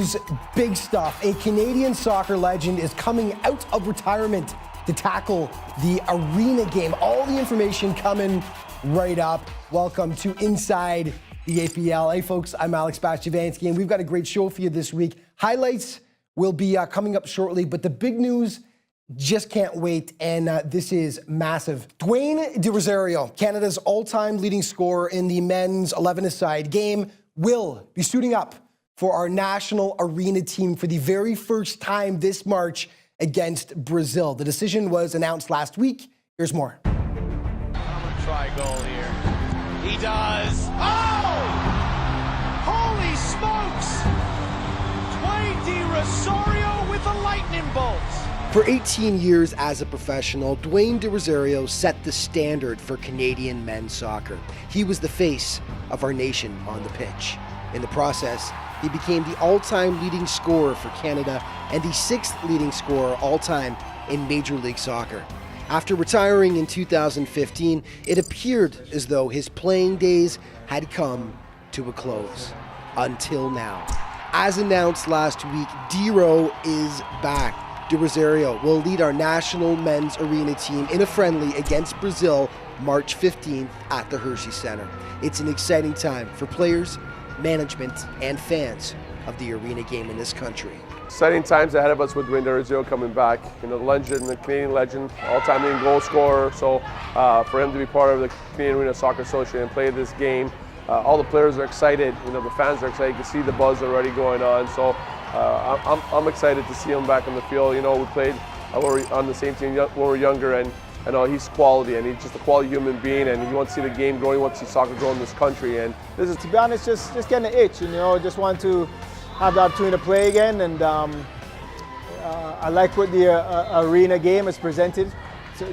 news, big stuff. A Canadian soccer legend is coming out of retirement to tackle the arena game. All the information coming right up. Welcome to Inside the APL. Hey folks, I'm Alex Bastiavansky, and we've got a great show for you this week. Highlights will be coming up shortly, but the big news, just can't wait, and this is massive. Dwayne De Rosario, Canada's all-time leading scorer in the men's 11-a-side game, will be suiting up for our national arena team for the very first time this March against Brazil. The decision was announced last week. Here's more. I'm gonna try goal here. He does. Oh! Holy smokes! Dwayne De Rosario with a lightning bolt. For 18 years as a professional, Dwayne De Rosario set the standard for Canadian men's soccer. He was the face of our nation on the pitch. In the process, he became the all-time leading scorer for Canada and the 6th leading scorer all-time in Major League Soccer. After retiring in 2015, it appeared as though his playing days had come to a close. Until now. As announced last week, D-Ro is back. De Rosario will lead our national men's arena team in a friendly against Brazil March 15th at the Hershey Center. It's an exciting time for players, management, and fans of the arena game in this country. Exciting times ahead of us with Dwayne De Rosario coming back. You know, the legend, the Canadian legend, all-time leading goal scorer. So for him to be part of the Canadian Arena Soccer Association and play this game, all the players are excited. You know, the fans are excited. You can see the buzz already going on. So I'm excited to see him back on the field. You know, we played on the same team when we were younger, and I know he's quality, and he's just a quality human being, and he wants to see the game grow. He wants to see soccer grow in this country. And this is, to be honest, just getting an itch. You know, just want to have the opportunity to play again, and I like what the arena game has presented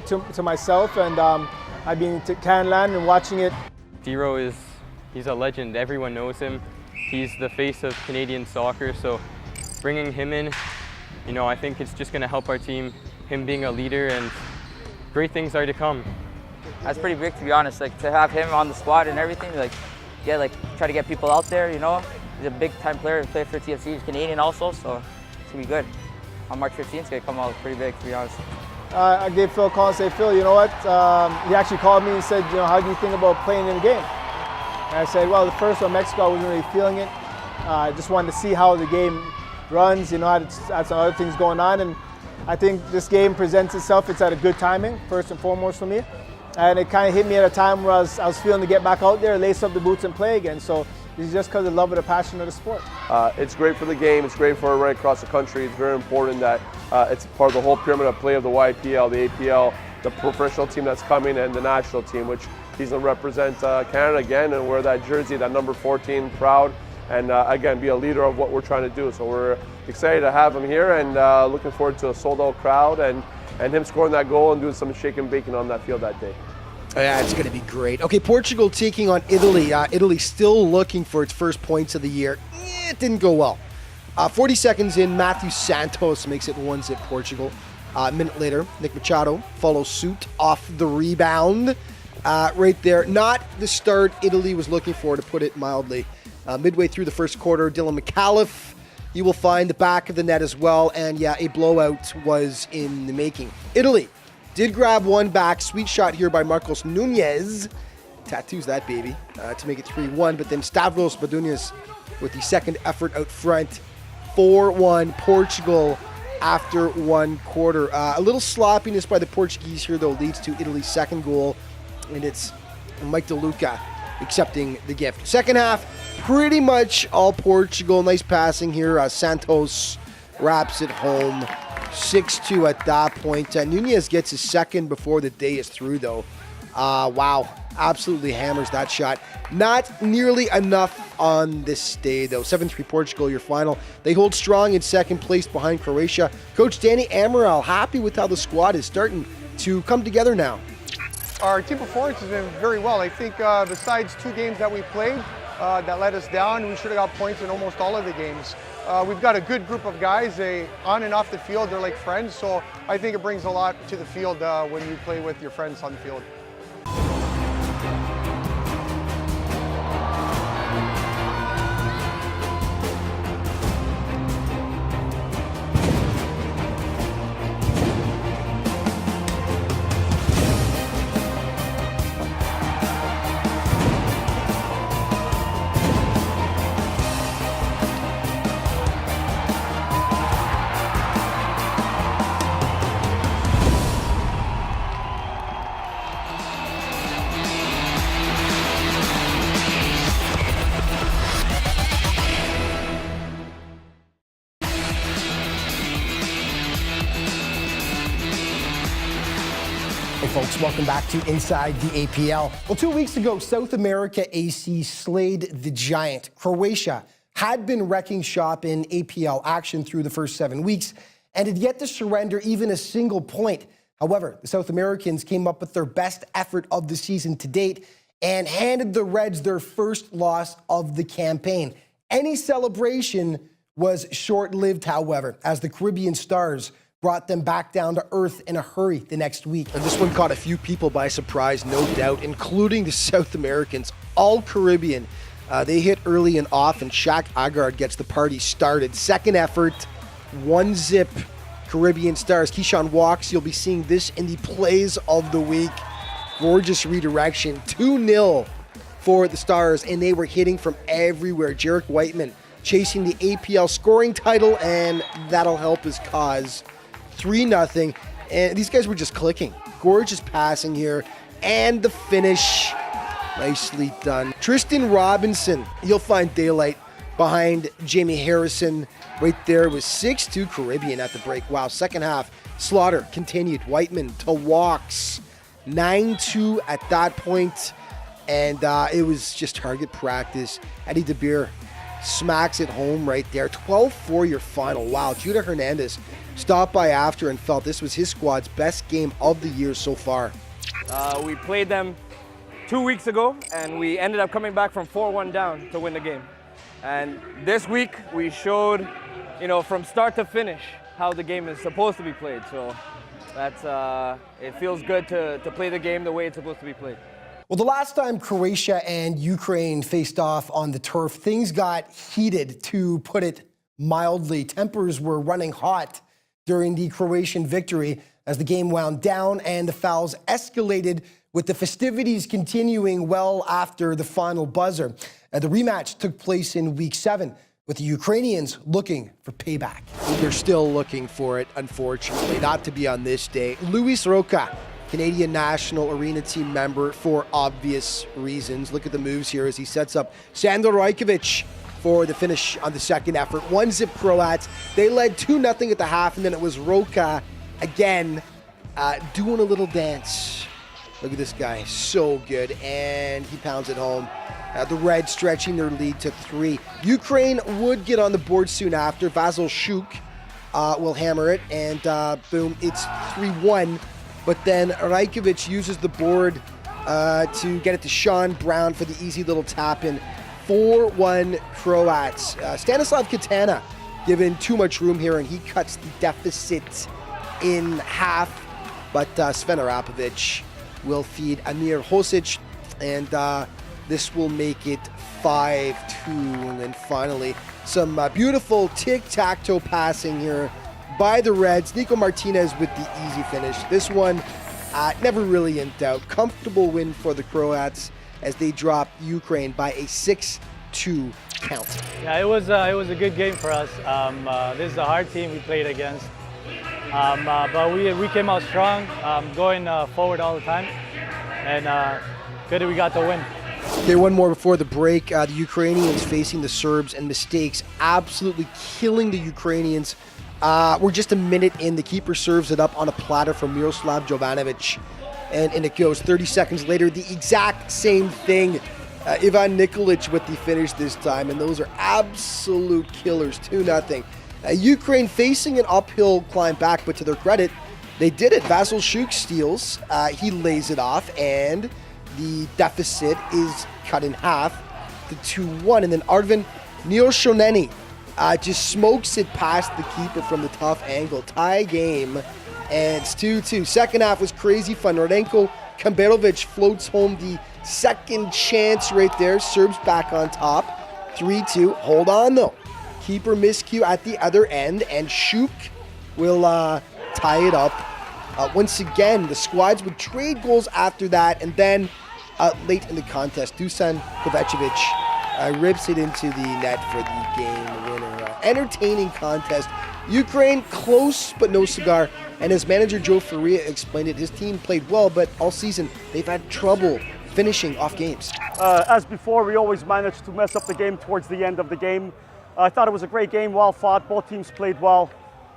to myself, and I've been to Canland and watching it. D-Ro he's a legend. Everyone knows him. He's the face of Canadian soccer, so bringing him in, you know, I think it's just going to help our team, him being a leader, and great things are to come. That's pretty big, to be honest, like to have him on the squad and everything, like try to get people out there, you know. He's a big time player to play for TFC. He's Canadian also, so it's going to be good. On March 15th, it's going to come out pretty big, to be honest. I gave Phil a call and said, Phil, you know what? He actually called me and said, you know, how do you think about playing in the game? And I said, well, the first one, Mexico, I wasn't really feeling it. I just wanted to see how the game runs, you know, had some other things going on. And I think this game presents itself. It's at a good timing, first and foremost for me. And it kind of hit me at a time where I was feeling to get back out there, lace up the boots and play again. So it's just because of the love and the passion of the sport. It's great for the game. It's great for right across the country. It's very important that it's part of the whole pyramid of play of the YPL, the APL, the professional team that's coming, and the national team, which he's going to represent Canada again and wear that jersey, that number 14, proud, and again, be a leader of what we're trying to do. So we're excited to have him here, and looking forward to a sold-out crowd and him scoring that goal and doing some shake and bacon on that field that day. Yeah, it's going to be great. Okay, Portugal taking on Italy. Italy still looking for its first points of the year. It didn't go well. 40 seconds in, Matthew Santos makes it 1-0 Portugal. A minute later, Nick Machado follows suit off the rebound. Right there, not the start Italy was looking for, to put it mildly. Midway through the first quarter, Dylan McAuliffe, you will find the back of the net as well, and yeah, a blowout was in the making. Italy did grab one back, sweet shot here by Marcos Nunez, tattoos that baby, to make it 3-1, but then Stavros Badunhas with the second effort out front, 4-1 Portugal after one quarter. A little sloppiness by the Portuguese here, though, leads to Italy's second goal, and it's Mike DeLuca accepting the gift. Second half, pretty much all Portugal. Nice passing here. Santos wraps it home. 6-2 at that point. Nunez gets his second before the day is through, though. Wow, absolutely hammers that shot. Not nearly enough on this day, though. 7-3 Portugal, your final. They hold strong in second place behind Croatia. Coach Danny Amaral happy with how the squad is starting to come together now. Our team performance has been very well. I think besides 2 games that we played that let us down, we should have got points in almost all of the games. We've got a good group of guys. On and off the field, they're like friends. So I think it brings a lot to the field when you play with your friends on the field. folks. Welcome back to Inside the APL. Well, 2 weeks ago, South America AC slayed the giant. Croatia had been wrecking shop in APL action through the first 7 weeks and had yet to surrender even a single point. However, the South Americans came up with their best effort of the season to date and handed the Reds their first loss of the campaign. Any celebration was short-lived, however, as the Caribbean Stars brought them back down to earth in a hurry the next week. And this one caught a few people by surprise, no doubt, including the South Americans, all Caribbean. They hit early and often. Shaq Agard gets the party started. Second effort, 1-0 Caribbean Stars. Keyshawn Walks, you'll be seeing this in the plays of the week. Gorgeous redirection, 2-0 for the Stars, and they were hitting from everywhere. Jarek Whiteman chasing the APL scoring title, and that'll help his cause. 3-0, and these guys were just clicking. Gorgeous passing here, and the finish, nicely done. Tristan Robinson, you'll find daylight behind Jamie Harrison. Right there was 6-2 Caribbean at the break. Wow, second half, Slaughter continued. Whiteman to Walks, 9-2 at that point, and it was just target practice. Eddie DeBeer smacks it home right there. 12-4 your final. Wow, Judah Hernandez stopped by after and felt this was his squad's best game of the year so far. We played them 2 weeks ago, and we ended up coming back from 4-1 down to win the game. And this week, we showed, from start to finish, how the game is supposed to be played. So that's it feels good to play the game the way it's supposed to be played. Well, the last time Croatia and Ukraine faced off on the turf, things got heated, to put it mildly. Tempers were running hot during the Croatian victory as the game wound down and the fouls escalated, with the festivities continuing well after the final buzzer. The rematch took place in Week 7, with the Ukrainians looking for payback. They're still looking for it, unfortunately, not to be on this day. Luis Roca, Canadian national arena team member, for obvious reasons. Look at the moves here as he sets up Sandor Rajkovic for the finish on the second effort. 1-0 Croats. They led 2-0 at the half, and then it was Roca again doing a little dance. Look at this guy, so good, and he pounds it home. The Reds stretching their lead to 3. Ukraine would get on the board soon after. Vasil Shuk will hammer it, and boom, it's 3-1. But then Rajkovic uses the board to get it to Sean Brown for the easy little tap-in. 4-1 Croats. Stanislav Katana given too much room here, and he cuts the deficit in half. But Sven Arapovic will feed Amir Hosic, and this will make it 5-2. And then finally, some beautiful tic-tac-toe passing here by the Reds. Nico Martinez with the easy finish. This one, never really in doubt. Comfortable win for the Croats as they drop Ukraine by a 6-2 count. Yeah, it was a good game for us. This is a hard team we played against, but we came out strong, going forward all the time, and good that we got the win. Okay, one more before the break. The Ukrainians facing the Serbs, and mistakes absolutely killing the Ukrainians. We're just a minute in. The keeper serves it up on a platter from Miroslav Jovanovic, and it goes. 30 seconds later, the exact same thing. Ivan Nikolic with the finish this time, and those are absolute killers. 2-0. Ukraine facing an uphill climb back, but to their credit, they did it. Vasil Shuk steals. He lays it off, and the deficit is cut in half to 2-1. And then Arvin Neoshoneni just smokes it past the keeper from the tough angle. Tie game, and it's 2-2. Second half was crazy fun. Rodenko Kamberovic floats home the second chance right there. Serbs back on top. 3-2. Hold on, though. Keeper miscue at the other end, and Shuk will tie it up. Once again, the squads would trade goals after that, and then late in the contest, Dusan Kovacevic rips it into the net for the game winner. Entertaining contest. Ukraine close, but no cigar. And as manager Joe Faria explained it, his team played well, but all season they've had trouble finishing off games. As before, we always managed to mess up the game towards the end of the game. I thought it was a great game, well fought. Both teams played well.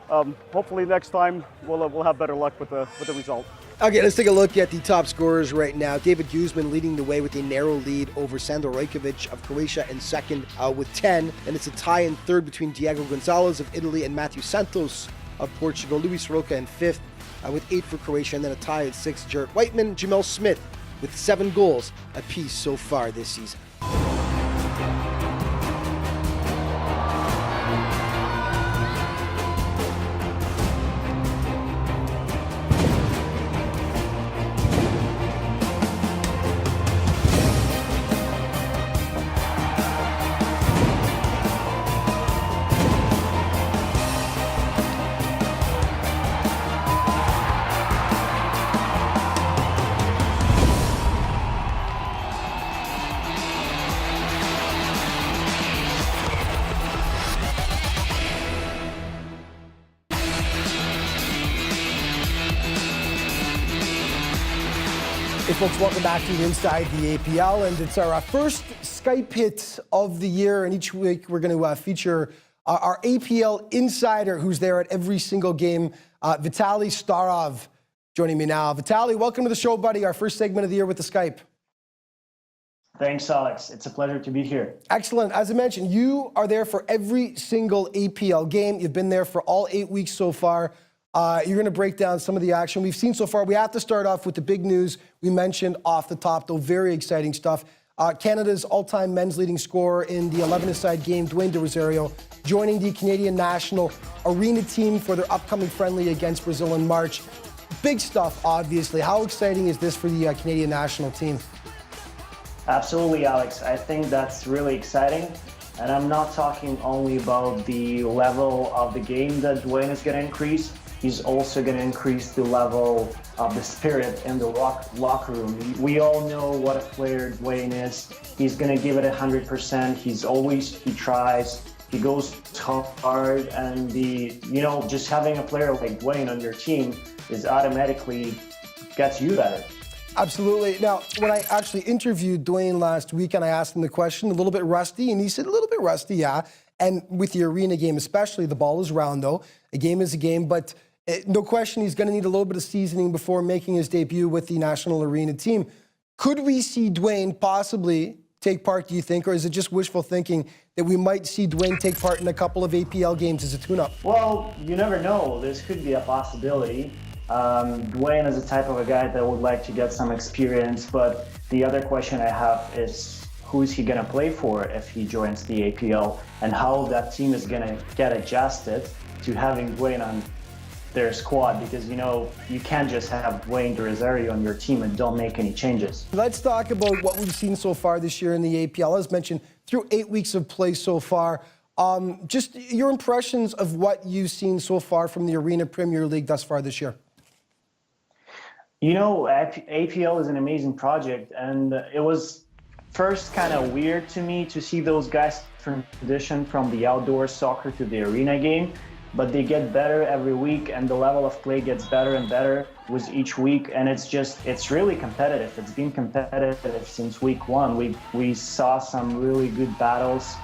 Hopefully next time we'll have better luck with the result. Okay, let's take a look at the top scorers right now. David Guzman leading the way with a narrow lead over Sandor Rajkovic of Croatia in second with 10. And it's a tie in third between Diego Gonzalez of Italy and Matthew Santos of Portugal. Luis Roca in fifth with 8 for Croatia. And then a tie at 6, Jarrett Whiteman, Jamel Smith with 7 goals apiece so far this season. Hey folks, welcome back to Inside the APL, and it's our first Skype hit of the year, and each week we're going to feature our APL insider who's there at every single game, Vitaly Starov, joining me now. Vitaly, welcome to the show, buddy, our first segment of the year with the Skype. Thanks, Alex. It's a pleasure to be here. Excellent. As I mentioned, you are there for every single APL game. You've been there for all 8 weeks so far. You're going to break down some of the action we've seen so far. We have to start off with the big news we mentioned off the top, though. Very exciting stuff. Canada's all-time men's leading scorer in the 11-a-side game, Dwayne De Rosario, joining the Canadian national arena team for their upcoming friendly against Brazil in March. Big stuff, obviously. How exciting is this for the Canadian national team? Absolutely, Alex. I think that's really exciting. And I'm not talking only about the level of the game that Dwayne is going to increase. He's also going to increase the level of the spirit in the locker room. We all know what a player Dwayne is. He's going to give it 100%. He tries, he goes hard, and just having a player like Dwayne on your team is automatically gets you better. Absolutely. Now, when I actually interviewed Dwayne last week and I asked him the question, a little bit rusty, and he said, a little bit rusty, yeah. And with the arena game especially, the ball is round, though. A game is a game, but no question he's going to need a little bit of seasoning before making his debut with the national arena team. Could we see Dwayne possibly take part, do you think, or is it just wishful thinking that we might see Dwayne take part in a couple of APL games as a tune-up? Well, you never know. This could be a possibility. Dwayne is the type of a guy that would like to get some experience, but the other question I have is who is he going to play for if he joins the APL, and how that team is going to get adjusted to having Dwayne on their squad, because you can't just have Dwayne De Rosario on your team and don't make any changes. Let's talk about what we've seen so far this year in the APL. As mentioned, through 8 weeks of play so far, just your impressions of what you've seen so far from the Arena Premier League thus far this year. APL is an amazing project, and it was first kind of weird to me to see those guys transition from the outdoor soccer to the arena game, but they get better every week, and the level of play gets better and better with each week, and it's really competitive. It's been competitive since week 1. We saw some really good battles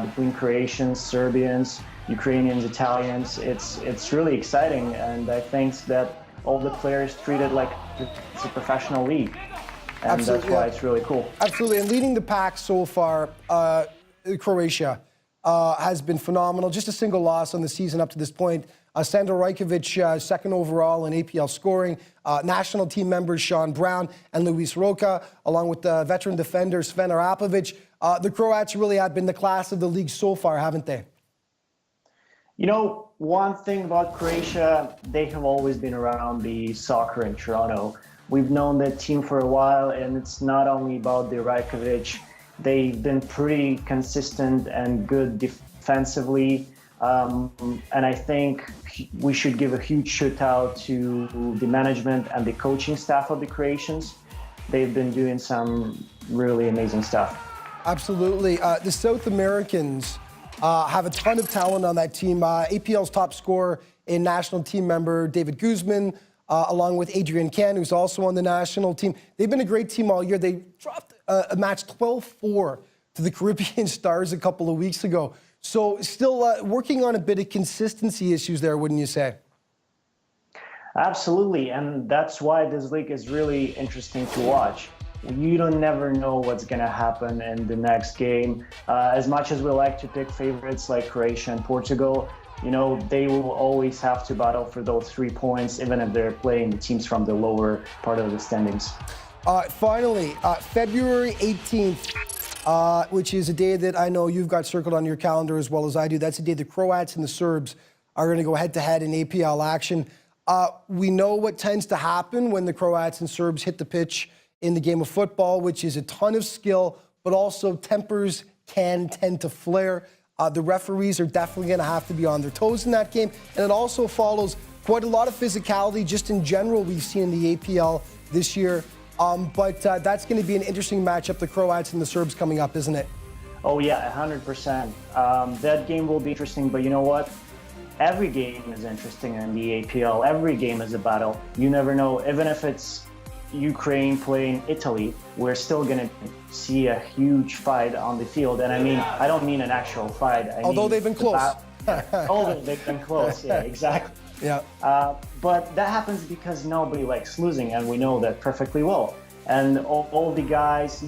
between Croatians, Serbians, Ukrainians, Italians. It's really exciting, and I think that all the players treated like it's a professional league. And Absolutely, that's why it's really cool. Absolutely, and leading the pack so far, Croatia has been phenomenal. Just a single loss on the season up to this point. Sandor Rajkovic, second overall in APL scoring. National team members Sean Brown and Luis Roca, along with the veteran defender Sven Arapovic. The Croats really have been the class of the league so far, haven't they? One thing about Croatia, they have always been around the soccer in Toronto. We've known that team for a while, and it's not only about the Rajkovic. They've been pretty consistent and good defensively. And I think we should give a huge shout out to the management and the coaching staff of the Croatians. They've been doing some really amazing stuff. Absolutely. The South Americans have a ton of talent on that team. APL's top scorer and national team member David Guzman, along with Adrian Can, who's also on the national team. They've been a great team all year. They dropped a match 12-4 to the Caribbean Stars a couple of weeks ago. So still working on a bit of consistency issues there, wouldn't you say? Absolutely, and that's why this league is really interesting to watch. You don't never know what's going to happen in the next game. As much as we like to pick favorites like Croatia and Portugal, they will always have to battle for those 3 points, even if they're playing the teams from the lower part of the standings. Finally, February 18th, which is a day that I know you've got circled on your calendar as well as I do. That's the day the Croats and the Serbs are going to go head-to-head in APL action. We know what tends to happen when the Croats and Serbs hit the pitch in the game of football, which is a ton of skill, but also tempers can tend to flare. The referees are definitely going to have to be on their toes in that game. And it also follows quite a lot of physicality just in general we've seen in the APL this year. But that's going to be an interesting matchup, the Croats and the Serbs coming up, isn't it? Oh, yeah, 100%. That game will be interesting, but you know what? Every game is interesting in the APL. Every game is a battle. You never know, even if it's Ukraine playing Italy, we're still going to see a huge fight on the field. And I don't mean an actual fight. Although they've been close. Although they've been close, yeah, exactly. Yeah. But that happens because nobody likes losing, and we know that perfectly well. And all the guys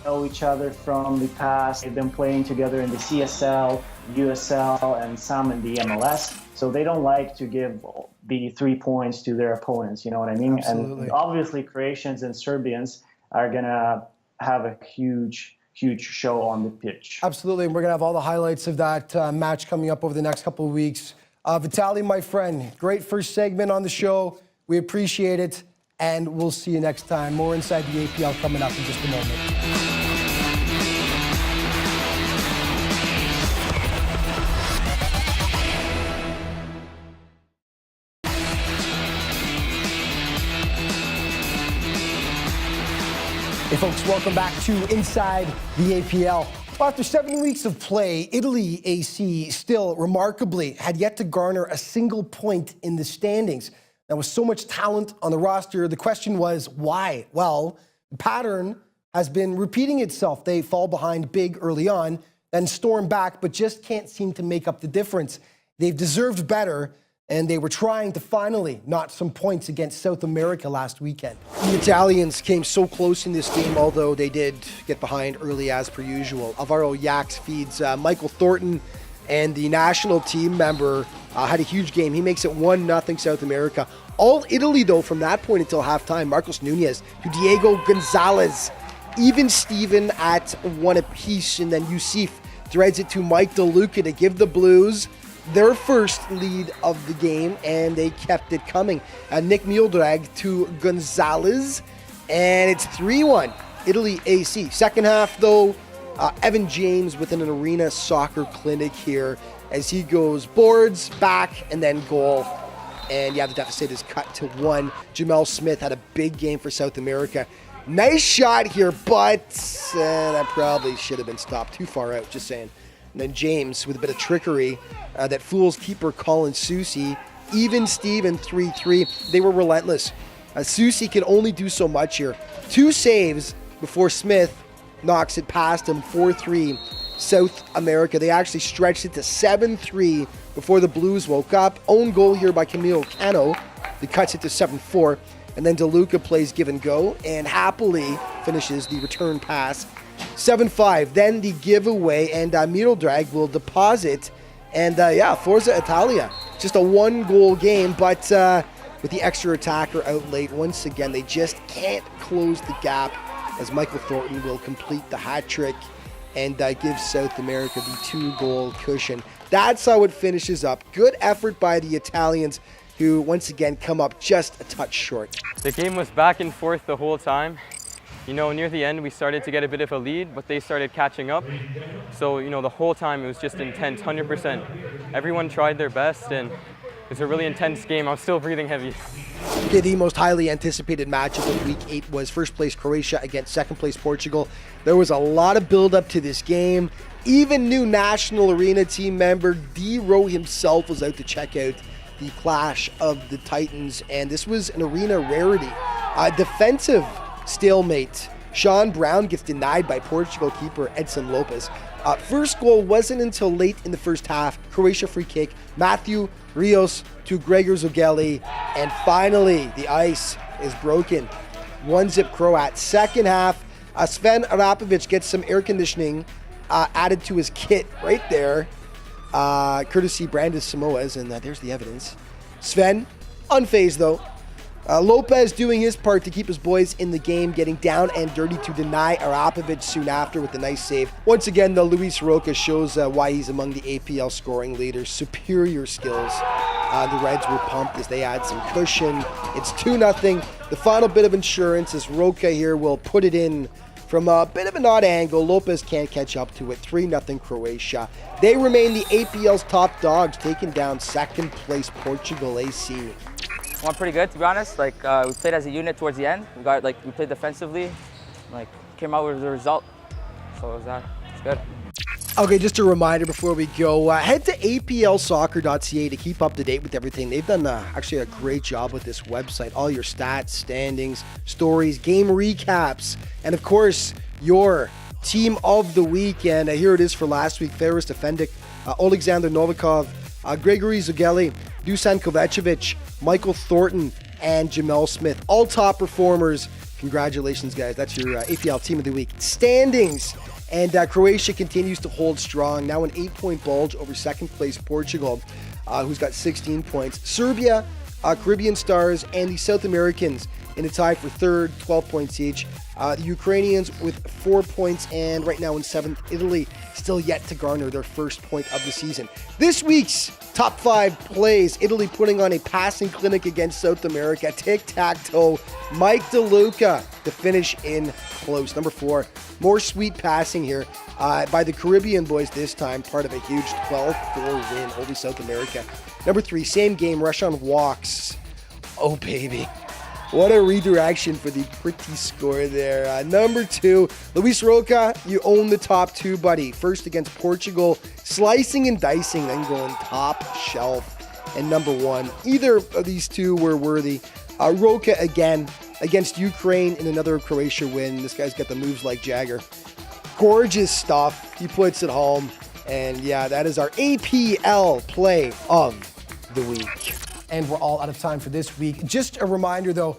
know each other from the past. They've been playing together in the CSL, USL, and some in the MLS. So they don't like to give the 3 points to their opponents, you know what I mean? Absolutely. And obviously Croatians and Serbians are going to have a huge show on the pitch. Absolutely, and we're going to have all the highlights of that match coming up over the next couple of weeks. Vitaly, my friend, great first segment on the show. We appreciate it, and we'll see you next time. More Inside the APL coming up in just a moment. Hey folks, welcome back to Inside the APL. Well, after 7 weeks of play, Italy AC still remarkably had yet to garner a single point in the standings. Now, with so much talent on the roster, the question was why? Well, the pattern has been repeating itself. They fall behind big early on, then storm back, but just can't seem to make up the difference. They've deserved better, and they were trying to finally notch some points against South America last weekend. The Italians came so close in this game, although they did get behind early as per usual. Alvaro Yax feeds Michael Thornton, and the national team member had a huge game. He makes it 1-0 South America. All Italy, though, from that point until halftime. Marcos Nunez to Diego Gonzalez. Even Steven at one apiece, and then Yusuf threads it to Mike DeLuca to give the Blues their first lead of the game, and they kept it coming. Nick Mieldrag to Gonzalez, and it's 3-1, Italy AC. Second half, though, Evan James with an arena soccer clinic here as he goes boards, back, and then goal. And yeah, the deficit is cut to 1. Jamel Smith had a big game for South America. Nice shot here, but that probably should have been stopped. Too far out, just saying. And then James with a bit of trickery that fools keeper Colin Susi. Even Steven 3-3. They were relentless. Susi can only do so much here. 2 saves before Smith knocks it past him. 4-3 South America. They actually stretched it to 7-3 before the Blues woke up. Own goal here by Camilo Cano. That cuts it to 7-4. And then DeLuca plays give and go and happily finishes the return pass. 7-5, then the giveaway, and Mieldrag will deposit. And Forza Italia. Just a 1-goal game, but with the extra attacker out late, once again, they just can't close the gap as Michael Thornton will complete the hat trick and give South America the 2-goal cushion. That's how it finishes up. Good effort by the Italians, who once again come up just a touch short. The game was back and forth the whole time. Near the end, we started to get a bit of a lead, but they started catching up. So, the whole time it was just intense, 100%. Everyone tried their best, and it was a really intense game. I was still breathing heavy. Okay, the most highly anticipated matchup of Week 8 was first place Croatia against second place Portugal. There was a lot of build-up to this game. Even new National Arena team member D-Row himself was out to check out the clash of the Titans, and this was an arena rarity. Defensive stalemate. Sean Brown gets denied by Portugal keeper Edson Lopez. First goal wasn't until late in the first half. Croatia free kick. Matthew Rios to Gregor Zogeli. And finally, the ice is broken. 1-0 Croat. Second half, Sven Arapovic gets some air conditioning added to his kit right there. Courtesy Brandis Samoas, and there's the evidence. Sven, unfazed though. Lopez doing his part to keep his boys in the game, getting down and dirty to deny Arapovic soon after with a nice save. Once again, though, Luis Roca shows why he's among the APL scoring leaders. Superior skills. The Reds were pumped as they add some cushion. It's 2-0. The final bit of insurance as Roca here will put it in from a bit of an odd angle. Lopez can't catch up to it. 3-0 Croatia. They remain the APL's top dogs, taking down second place Portugal AC. Went pretty good, to be honest. We played as a unit towards the end. We played defensively, came out with the result. So it's good. Okay, just a reminder before we go, head to aplsoccer.ca to keep up to date with everything. They've done actually a great job with this website. All your stats, standings, stories, game recaps, and of course, your team of the week. And here it is for last week. Faris Defendic, Alexander Novikov, Gregory Zogeli, Dusan Kovacevic, Michael Thornton, and Jamel Smith. All top performers. Congratulations, guys. That's your APL Team of the Week. Standings. And Croatia continues to hold strong. Now an 8-point bulge over second place Portugal, who's got 16 points. Serbia, Caribbean Stars, and the South Americans in a tie for third, 12 points each. The Ukrainians with 4 points, and right now in seventh, Italy still yet to garner their first point of the season. This week's top 5 plays, Italy putting on a passing clinic against South America. Tic-tac-toe, Mike DeLuca to finish in close. Number 4, more sweet passing here by the Caribbean boys this time, part of a huge 12-4 win over South America. Number 3, same game, Russian walks. Oh, baby. What a redirection for the pretty score there. Number 2, Luis Roca, you own the top 2, buddy. First against Portugal, slicing and dicing, then going top shelf. And number 1, either of these two were worthy. Roca again against Ukraine in another Croatia win. This guy's got the moves like Jagger. Gorgeous stuff. He puts it home. And yeah, that is our APL play of the week. And we're all out of time for this week. Just a reminder, though,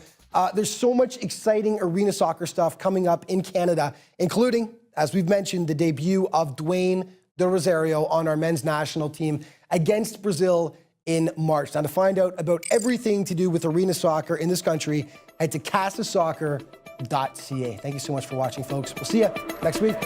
there's so much exciting arena soccer stuff coming up in Canada, including, as we've mentioned, the debut of Dwayne De Rosario on our men's national team against Brazil in March. Now, to find out about everything to do with arena soccer in this country, head to casasoccer.ca. Thank you so much for watching, folks. We'll see you next week.